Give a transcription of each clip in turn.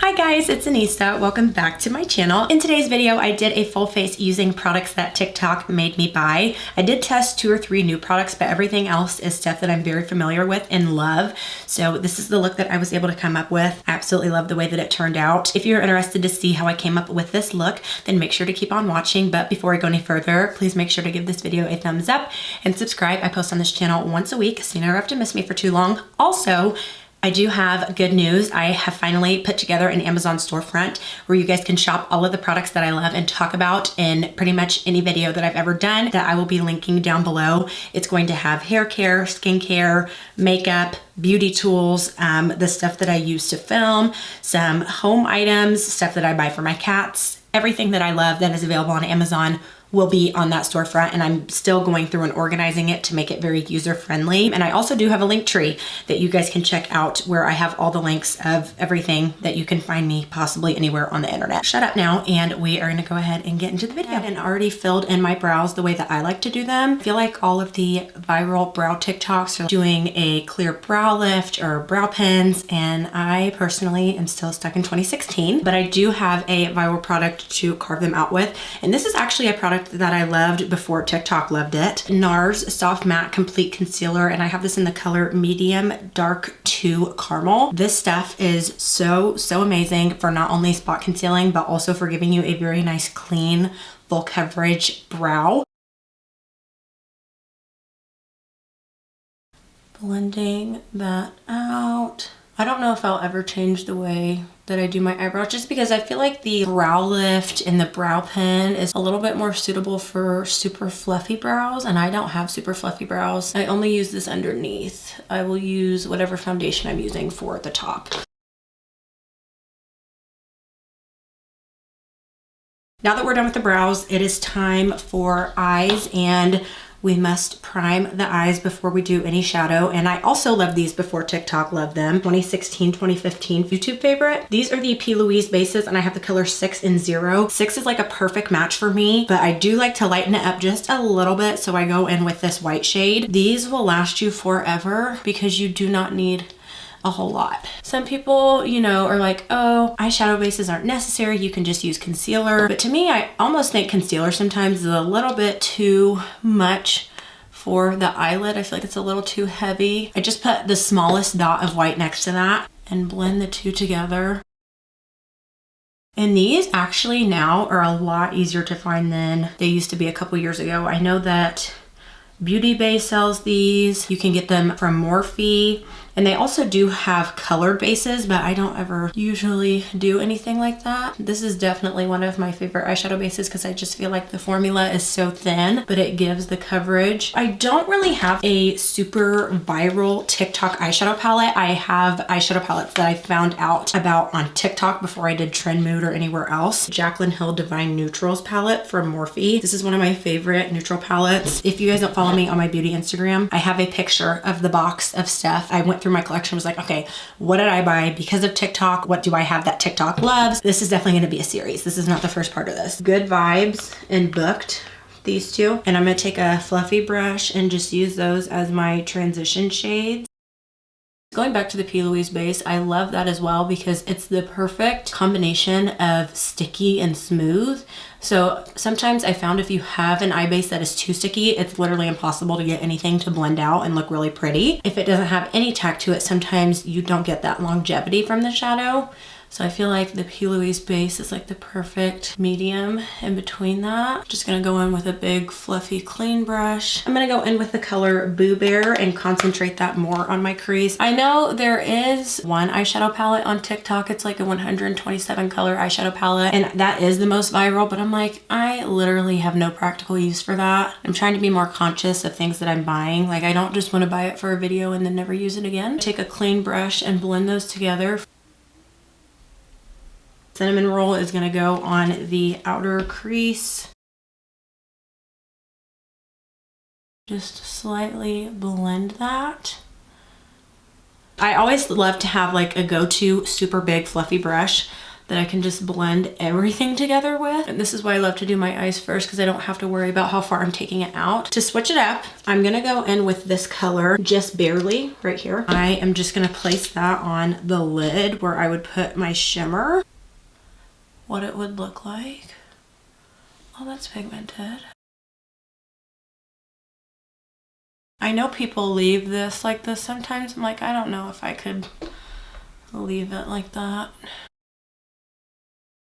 Hi guys, it's Anissa. Welcome back to my channel. In today's video, I did a full face using products that TikTok made me buy. I did test 2 or 3 new products, but everything else is stuff that I'm very familiar with and love. So this is the look that I was able to come up with. I absolutely love the way that it turned out. If you're interested to see how I came up with this look, then make sure to keep on watching. But before I go any further, please make sure to give this video a thumbs up and subscribe. I post on this channel once a week, so you never have to miss me for too long. Also, I do have good news. I have finally put together an Amazon storefront where you guys can shop all of the products that I love and talk about in pretty much any video that I've ever done that I will be linking down below. It's going to have hair care, skincare, makeup, beauty tools, the stuff that I use to film, some home items, stuff that I buy for my cats. Everything that I love that is available on Amazon will be on that storefront, and I'm still going through and organizing it to make it very user-friendly. And I also do have a link tree that you guys can check out where I have all the links of everything that you can find me possibly anywhere on the internet. Shut up now, and we are gonna go ahead and get into the video. And already filled in my brows the way that I like to do them. I feel like all of the viral brow TikToks are doing a clear brow lift or brow pins, and I personally am still stuck in 2016, but I do have a viral product to carve them out with. And this is actually a product that I loved before TikTok loved it. Nars Soft Matte Complete Concealer, and I have this in the color Medium Dark 2 Caramel. This stuff is so amazing for not only spot concealing, but also for giving you a very nice, clean, full coverage brow. Blending that out. I don't know if I'll ever change the way that I do my eyebrows, just because I feel like the brow lift and the brow pen is a little bit more suitable for super fluffy brows, and I don't have super fluffy brows. I only use this underneath. I will use whatever foundation I'm using for the top. Now that we're done with the brows, it is time for eyes, and we must prime the eyes before we do any shadow. And I also love these before TikTok loved them. 2016, 2015 YouTube favorite. These are the P. Louise bases, and I have the color 6 and 0. 6 is like a perfect match for me, but I do like to lighten it up just a little bit, so I go in with this white shade. These will last you forever because you do not need a whole lot. Some people, you know, are like, oh, eyeshadow bases aren't necessary, you can just use concealer. But to me, I almost think concealer sometimes is a little bit too much for the eyelid. I feel like it's a little too heavy. I just put the smallest dot of white next to that and blend the two together. And these actually now are a lot easier to find than they used to be a couple years ago. I know that Beauty Bay sells these. You can get them from Morphe. And they also do have colored bases, but I don't ever usually do anything like that. This is definitely one of my favorite eyeshadow bases because I just feel like the formula is so thin, but it gives the coverage. I don't really have a super viral TikTok eyeshadow palette. I have eyeshadow palettes that I found out about on TikTok before I did Trend Mood or anywhere else. Jaclyn Hill Divine Neutrals palette from Morphe. This is one of my favorite neutral palettes. If you guys don't follow me on my beauty Instagram, I have a picture of the box of stuff. I went through my collection, was like, okay, what did I buy because of TikTok? What do I have that TikTok loves? This is definitely going to be a series. This is not the first part of this. Good Vibes and Booked, these two. And I'm going to take a fluffy brush and just use those as my transition shades. Going back to the P. Louise base, I love that as well because it's the perfect combination of sticky and smooth. So sometimes I found if you have an eye base that is too sticky, it's literally impossible to get anything to blend out and look really pretty. If it doesn't have any tack to it, sometimes you don't get that longevity from the shadow. So I feel like the P. Louise base is like the perfect medium in between that. Just gonna go in with a big fluffy clean brush. I'm gonna go in with the color Boo Bear and concentrate that more on my crease. I know there is one eyeshadow palette on TikTok. It's like a 127 color eyeshadow palette, and that is the most viral, but I'm like, I literally have no practical use for that. I'm trying to be more conscious of things that I'm buying. Like, I don't just wanna buy it for a video and then never use it again. Take a clean brush and blend those together. Cinnamon roll is going to go on the outer crease. Just slightly blend that. I always love to have like a go-to super big fluffy brush that I can just blend everything together with. And this is why I love to do my eyes first, because I don't have to worry about how far I'm taking it out. To switch it up, I'm gonna go in with this color, Just Barely, right here. I am just gonna place that on the lid where I would put my shimmer. What it would look like. Oh, that's pigmented. I know people leave this like this sometimes. I'm like, I don't know if I could leave it like that.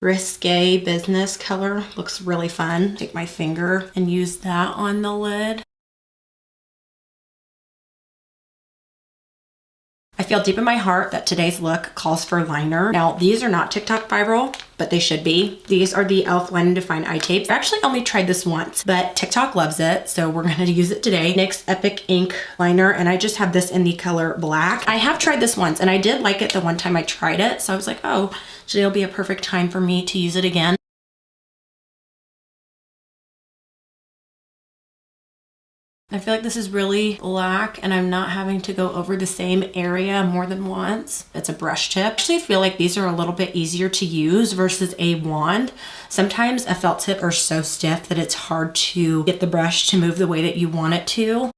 Risque Business color looks really fun. Take my finger and use that on the lid. I feel deep in my heart that today's look calls for liner. Now, these are not TikTok viral, but they should be. These are the e.l.f. Line and Define eye tapes. I actually only tried this once, but TikTok loves it, so we're gonna use it today. NYX Epic Ink Liner, and I just have this in the color black. I have tried this once, and I did like it the one time I tried it, so I was like, oh, today will be a perfect time for me to use it again. I feel like this is really black and I'm not having to go over the same area more than once. It's a brush tip. I actually feel like these are a little bit easier to use versus a wand. Sometimes a felt tip are so stiff that it's hard to get the brush to move the way that you want it to.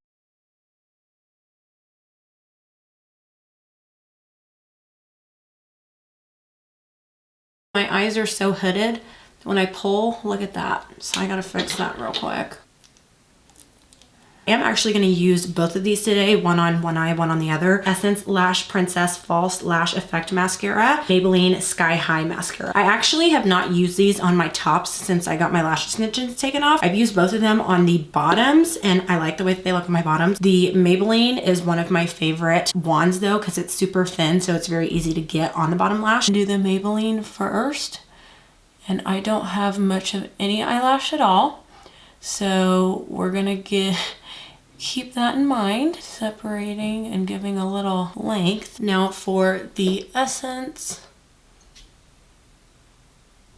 My eyes are so hooded. When I pull, look at that. So I gotta fix that real quick. I am actually going to use both of these today, one on one eye, one on the other. Essence Lash Princess False Lash Effect Mascara, Maybelline Sky High Mascara. I actually have not used these on my tops since I got my lash extensions taken off. I've used both of them on the bottoms and I like the way that they look on my bottoms. The Maybelline is one of my favorite wands though, because it's super thin, so it's very easy to get on the bottom lash. Do the Maybelline first, and I don't have much of any eyelash at all, so we're gonna keep that in mind, separating and giving a little length. Now for the essence,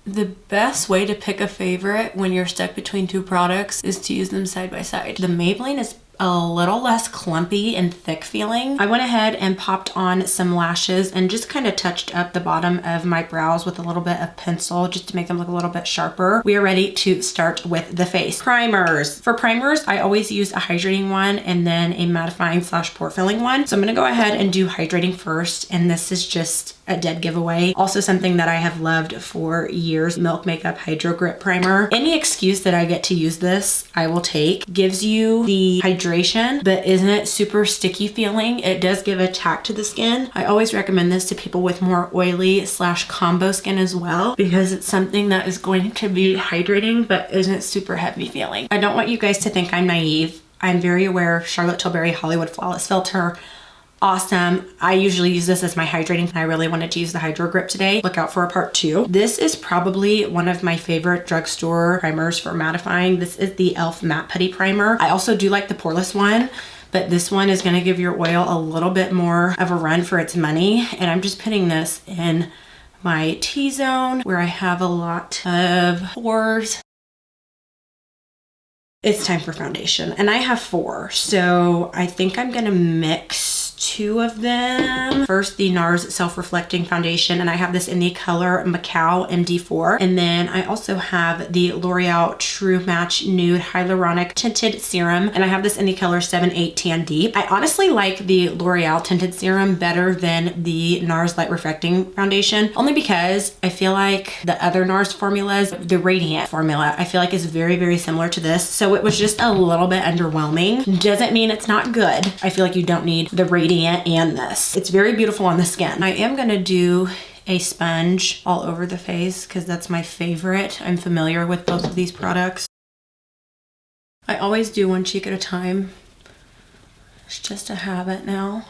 the best way to pick a favorite when you're stuck between two products is to use them side by side. The Maybelline is a little less clumpy and thick feeling. I went ahead and popped on some lashes and just kind of touched up the bottom of my brows with a little bit of pencil just to make them look a little bit sharper. We are ready to start with the face. Primers. For primers, I always use a hydrating one and then a mattifying / pore filling one. So I'm gonna go ahead and do hydrating first, and this is just a dead giveaway. Also something that I have loved for years, Milk Makeup Hydro Grip Primer. Any excuse that I get to use this, I will take. Gives you the hydration, but isn't super sticky feeling. It does give a tack to the skin. I always recommend this to people with more oily / combo skin as well, because it's something that is going to be hydrating, but isn't super heavy feeling. I don't want you guys to think I'm naive. I'm very aware of Charlotte Tilbury Hollywood Flawless Filter. Awesome. I usually use this as my hydrating, and I really wanted to use the Hydro Grip today. Look out for a part 2. This is probably one of my favorite drugstore primers for mattifying. This is the e.l.f. Matte Putty Primer. I also do like the poreless one, but this one is going to give your oil a little bit more of a run for its money. And I'm just putting this in my T-zone where I have a lot of pores. It's time for foundation, and I have 4, so I think I'm gonna mix 2 of them. First, the Nars Self-Reflecting Foundation, and I have this in the color MACAO MD4. And then I also have the L'Oreal True Match Nude Hyaluronic Tinted Serum, and I have this in the color 78 Tan Deep. I honestly like the L'Oreal Tinted Serum better than the Nars Light Reflecting Foundation, only because I feel like the other Nars formulas, the Radiant formula, I feel like is very, very similar to this. So it was just a little bit underwhelming. Doesn't mean it's not good. I feel like you don't need the Radiant and this. It's very beautiful on the skin. I am gonna do a sponge all over the face because that's my favorite. I'm familiar with both of these products. I always do one cheek at a time. It's just a habit now.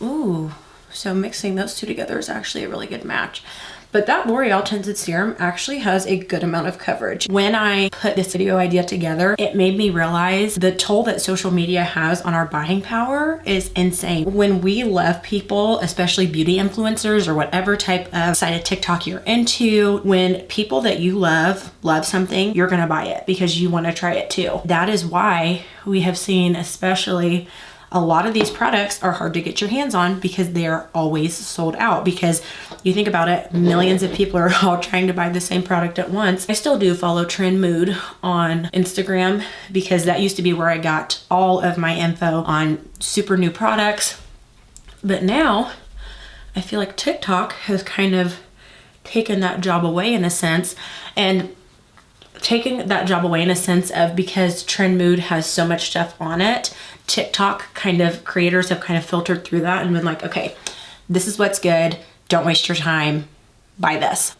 Ooh, so mixing those two together is actually a really good match. But that L'Oreal Tinted Serum actually has a good amount of coverage. When I put this video idea together, it made me realize the toll that social media has on our buying power is insane. When we love people, especially beauty influencers or whatever type of side of TikTok you're into, when people that you love something, you're gonna buy it because you wanna try it too. That is why we have seen especially a lot of these products are hard to get your hands on because they're always sold out. Because you think about it, millions of people are all trying to buy the same product at once. I still do follow Trend Mood on Instagram because that used to be where I got all of my info on super new products. But now I feel like TikTok has kind of taken that job away in a sense, and taking that job away in a sense of, because Trend Mood has so much stuff on it, TikTok kind of creators have kind of filtered through that and been like, okay, this is what's good. Don't waste your time. Buy this.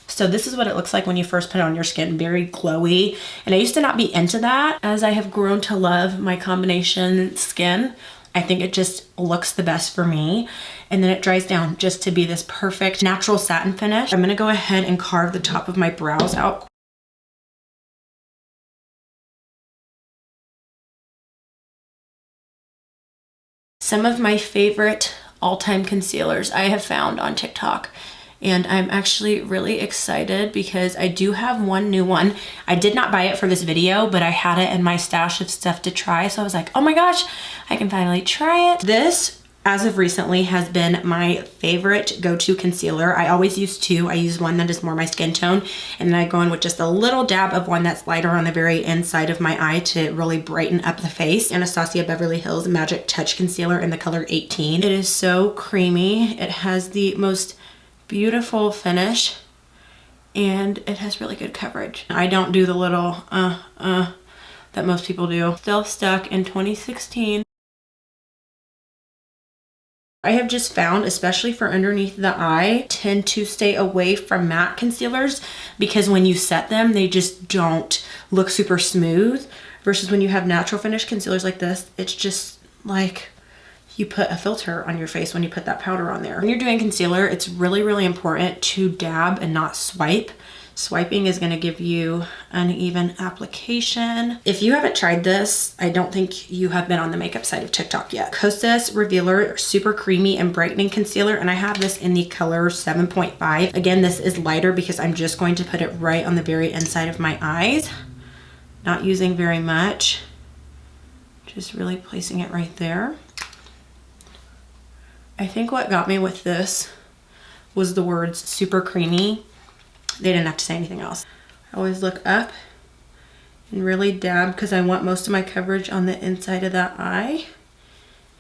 So this is what it looks like when you first put it on your skin, very glowy. And I used to not be into that. As I have grown to love my combination skin, I think it just looks the best for me. And then it dries down just to be this perfect natural satin finish. I'm gonna go ahead and carve the top of my brows out. Some of my favorite all-time concealers I have found on TikTok. And I'm actually really excited because I do have one new one. I did not buy it for this video, but I had it in my stash of stuff to try. So I was like, oh my gosh, I can finally try it. This, as of recently, has been my favorite go-to concealer. I always use two. I use one that is more my skin tone, and then I go in with just a little dab of one that's lighter on the very inside of my eye to really brighten up the face. Anastasia Beverly Hills Magic Touch Concealer in the color 18. It is so creamy. It has the most beautiful finish, and it has really good coverage. I don't do the little that most people do. Still stuck in 2016. I have just found, especially for underneath the eye, tend to stay away from matte concealers because when you set them, they just don't look super smooth, versus when you have natural finish concealers like this, it's just like you put a filter on your face when you put that powder on there. When you're doing concealer, it's really, really important to dab and not swipe. Swiping is gonna give you uneven application. If you haven't tried this, I don't think you have been on the makeup side of TikTok yet. KOSAS Revealer Super Creamy and Brightening Concealer, and I have this in the color 7.5. Again, this is lighter because I'm just going to put it right on the very inside of my eyes. Not using very much. Just really placing it right there. I think what got me with this was the words super creamy. They didn't have to say anything else. I always look up and really dab because I want most of my coverage on the inside of that eye,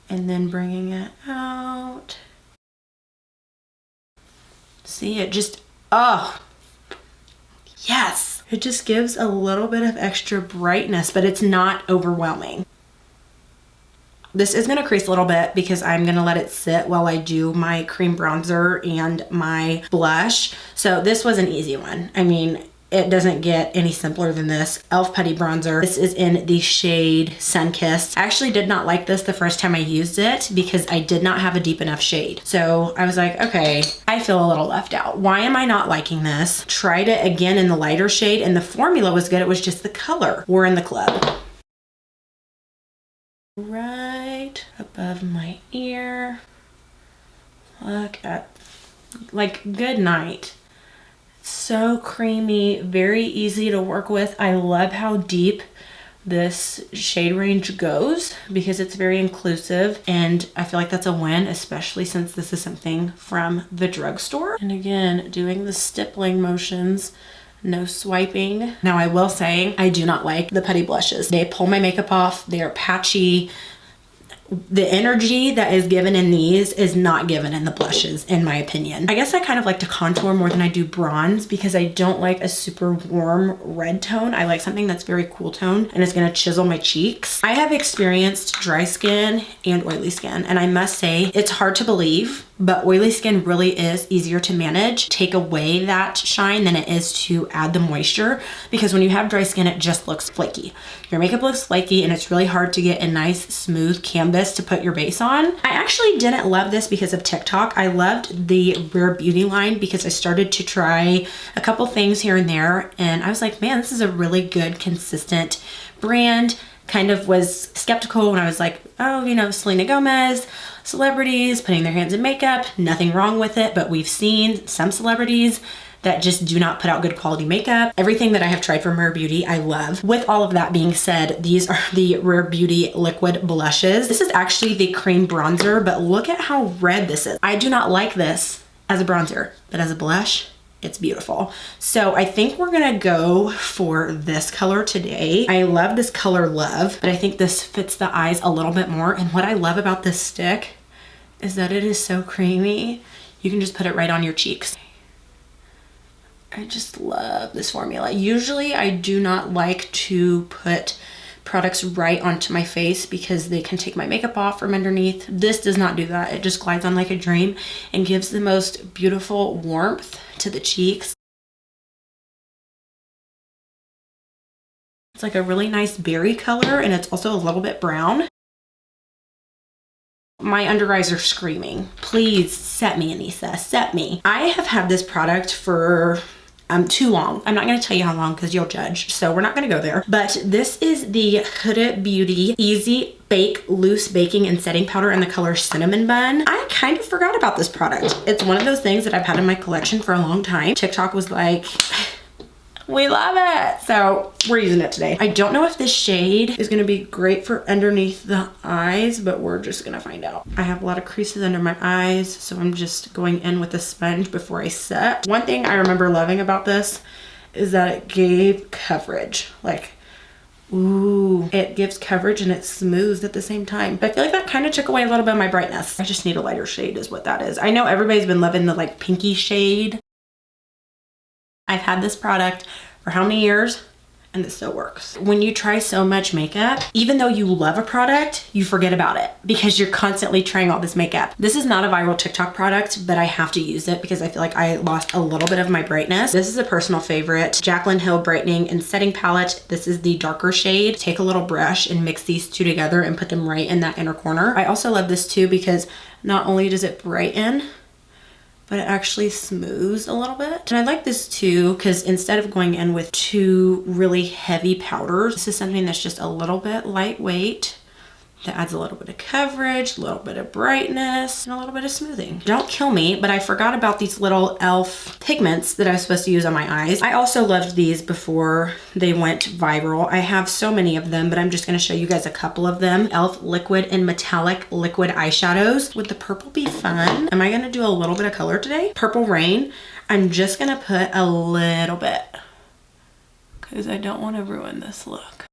and then bringing it out. See, it just, oh, yes. It just gives a little bit of extra brightness, but it's not overwhelming. This is gonna crease a little bit because I'm gonna let it sit while I do my cream bronzer and my blush. So this was an easy one. I mean, it doesn't get any simpler than this. e.l.f. Putty Bronzer. This is in the shade Sunkissed. I actually did not like this the first time I used it because I did not have a deep enough shade. So I was like, okay, I feel a little left out. Why am I not liking this? Tried it again in the lighter shade and the formula was good. It was just the color. We're in the club. Right above my ear. Look at, like, good night. So creamy, very easy to work with. I love how deep this shade range goes because it's very inclusive, and I feel like that's a win, especially since this is something from the drugstore. And again, doing the stippling motions. No swiping. Now I will say, I do not like the putty blushes. They pull my makeup off. They are patchy. The energy that is given in these is not given in the blushes, in my opinion. I guess I kind of like to contour more than I do bronze because I don't like a super warm red tone. I like something that's very cool tone and it's gonna chisel my cheeks. I have experienced dry skin and oily skin, and I must say it's hard to believe, but oily skin really is easier to manage, take away that shine than it is to add the moisture, because when you have dry skin, it just looks flaky. Your makeup looks flaky and it's really hard to get a nice smooth canvas to put your base on. I actually didn't love this because of TikTok. I loved the Rare Beauty line because I started to try a couple things here and there, and I was like, man, this is a really good, consistent brand. Kind of was skeptical when I was like, oh, you know, Selena Gomez, celebrities putting their hands in makeup, nothing wrong with it, but we've seen some celebrities that just do not put out good quality makeup. Everything that I have tried from Rare Beauty, I love. With all of that being said, these are the Rare Beauty liquid blushes. This is actually the cream bronzer, but look at how red this is. I do not like this as a bronzer, but as a blush, it's beautiful. So I think we're gonna go for this color today. I love this color Love, but I think this fits the eyes a little bit more. And what I love about this stick is that it is so creamy. You can just put it right on your cheeks. I just love this formula. Usually I do not like to put products right onto my face because they can take my makeup off from underneath. This does not do that. It just glides on like a dream and gives the most beautiful warmth to the cheeks. It's like a really nice berry color, and it's also a little bit brown. My under eyes are screaming. Please set me, Anissa, set me. I have had this product for too long. I'm not going to tell you how long because you'll judge, so we're not going to go there. But this is the Huda Beauty Easy Bake Loose Baking and Setting Powder in the color Cinnamon Bun. I kind of forgot about this product. It's one of those things that I've had in my collection for a long time. TikTok was like, we love it. So we're using it today. I don't know if this shade is gonna be great for underneath the eyes, but we're just gonna find out. I have a lot of creases under my eyes, so I'm just going in with a sponge before I set. One thing I remember loving about this is that it gave coverage. Like, ooh, it gives coverage and it smooths at the same time. But I feel like that kind of took away a little bit of my brightness. I just need a lighter shade is what that is. I know everybody's been loving the like pinky shade. I've had this product for how many years? And it still works. When you try so much makeup, even though you love a product, you forget about it because you're constantly trying all this makeup. This is not a viral TikTok product, but I have to use it because I feel like I lost a little bit of my brightness. This is a personal favorite, Jaclyn Hill Brightening and Setting Palette. This is the darker shade. Take a little brush and mix these two together and put them right in that inner corner. I also love this too because not only does it brighten, but it actually smooths a little bit. And I like this too because instead of going in with two really heavy powders, this is something that's just a little bit lightweight that adds a little bit of coverage, a little bit of brightness, and a little bit of smoothing. Don't kill me, but I forgot about these little e.l.f. pigments that I was supposed to use on my eyes. I also loved these before they went viral. I have so many of them, but I'm just gonna show you guys a couple of them. e.l.f. liquid and metallic liquid eyeshadows. Would the purple be fun? Am I gonna do a little bit of color today? Purple Rain. I'm just gonna put a little bit because I don't wanna ruin this look.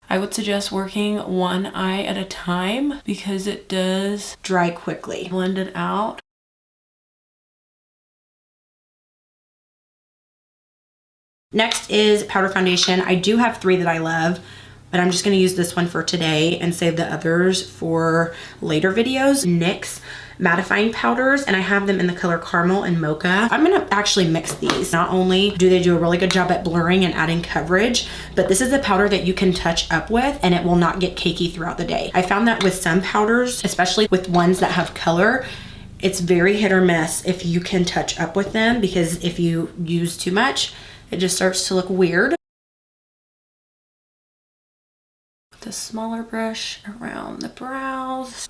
I would suggest working one eye at a time because it does dry quickly. Blend it out. Next is powder foundation. I do have three that I love, but I'm just gonna use this one for today and save the others for later videos. NYX Mattifying Powders, and I have them in the color Caramel and Mocha. I'm gonna actually mix these. Not only do they do a really good job at blurring and adding coverage, but this is a powder that you can touch up with and it will not get cakey throughout the day. I found that with some powders, especially with ones that have color, it's very hit or miss if you can touch up with them, because if you use too much, it just starts to look weird. With a smaller brush around the brows.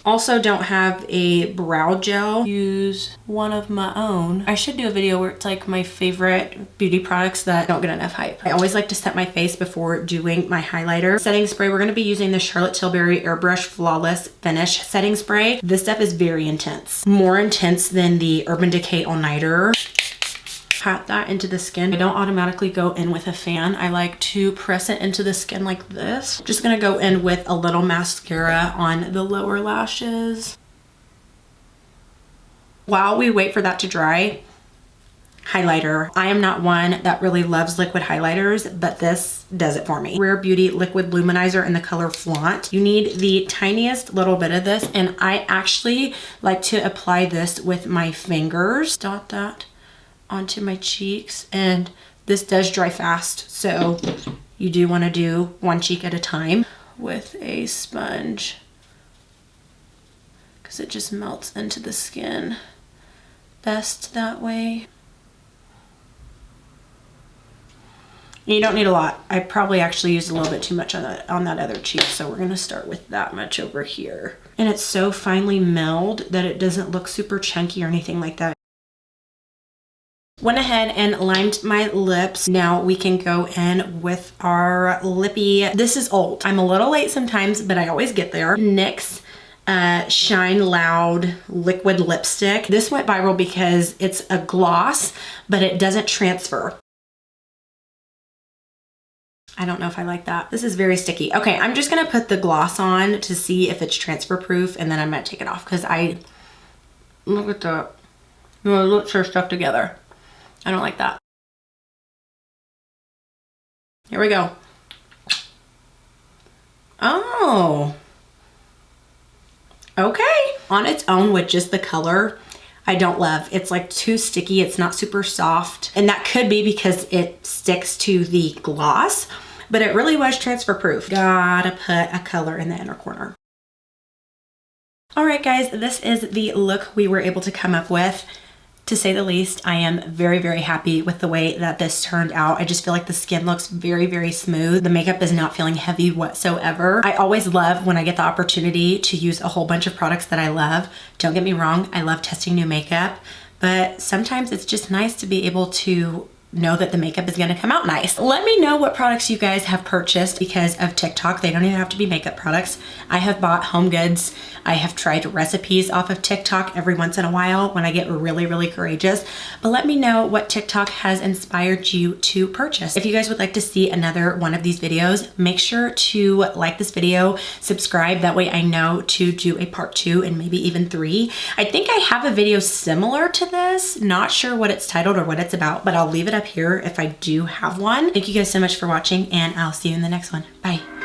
Also don't have a brow gel. Use one of my own. I should do a video where it's like my favorite beauty products that don't get enough hype. I always like to set my face before doing my highlighter. Setting spray, we're gonna be using the Charlotte Tilbury Airbrush Flawless Finish Setting Spray. This stuff is very intense. More intense than the Urban Decay All Nighter. Pat that into the skin. I don't automatically go in with a fan. I like to press it into the skin like this. Just gonna go in with a little mascara on the lower lashes. While we wait for that to dry, highlighter. I am not one that really loves liquid highlighters, but this does it for me. Rare Beauty Liquid Luminizer in the color Flaunt. You need the tiniest little bit of this, and I actually like to apply this with my fingers. Dot that onto my cheeks, and this does dry fast, so you do want to do one cheek at a time with a sponge because it just melts into the skin best that way. You don't need a lot. I probably actually used a little bit too much on that other cheek, so we're gonna start with that much over here. And it's so finely milled that it doesn't look super chunky or anything like that. Went ahead and lined my lips. Now we can go in with our lippy. This is old. I'm a little late sometimes, but I always get there. NYX Shine Loud liquid lipstick. This went viral because it's a gloss, but it doesn't transfer. I don't know if I like that. This is very sticky. Okay, I'm just gonna put the gloss on to see if it's transfer proof, and then I'm gonna take it off because look at that. My lips are stuck together. I don't like that. Here we go. Oh. Okay. On its own with just the color, I don't love. It's like too sticky. It's not super soft. And that could be because it sticks to the gloss, but it really was transfer proof. Gotta put a color in the inner corner. All right, guys, this is the look we were able to come up with. To say the least, I am very, very happy with the way that this turned out. I just feel like the skin looks very, very smooth. The makeup is not feeling heavy whatsoever. I always love when I get the opportunity to use a whole bunch of products that I love. Don't get me wrong, I love testing new makeup, but sometimes it's just nice to be able to know that the makeup is gonna come out nice. Let me know what products you guys have purchased because of TikTok. They don't even have to be makeup products. I have bought home goods. I have tried recipes off of TikTok every once in a while when I get really, really courageous. But let me know what TikTok has inspired you to purchase. If you guys would like to see another one of these videos, make sure to like this video, subscribe. That way I know to do a part 2 and maybe even 3. I think I have a video similar to this. Not sure what it's titled or what it's about, but I'll leave it up here if I do have one. Thank you guys so much for watching, and I'll see you in the next one. Bye.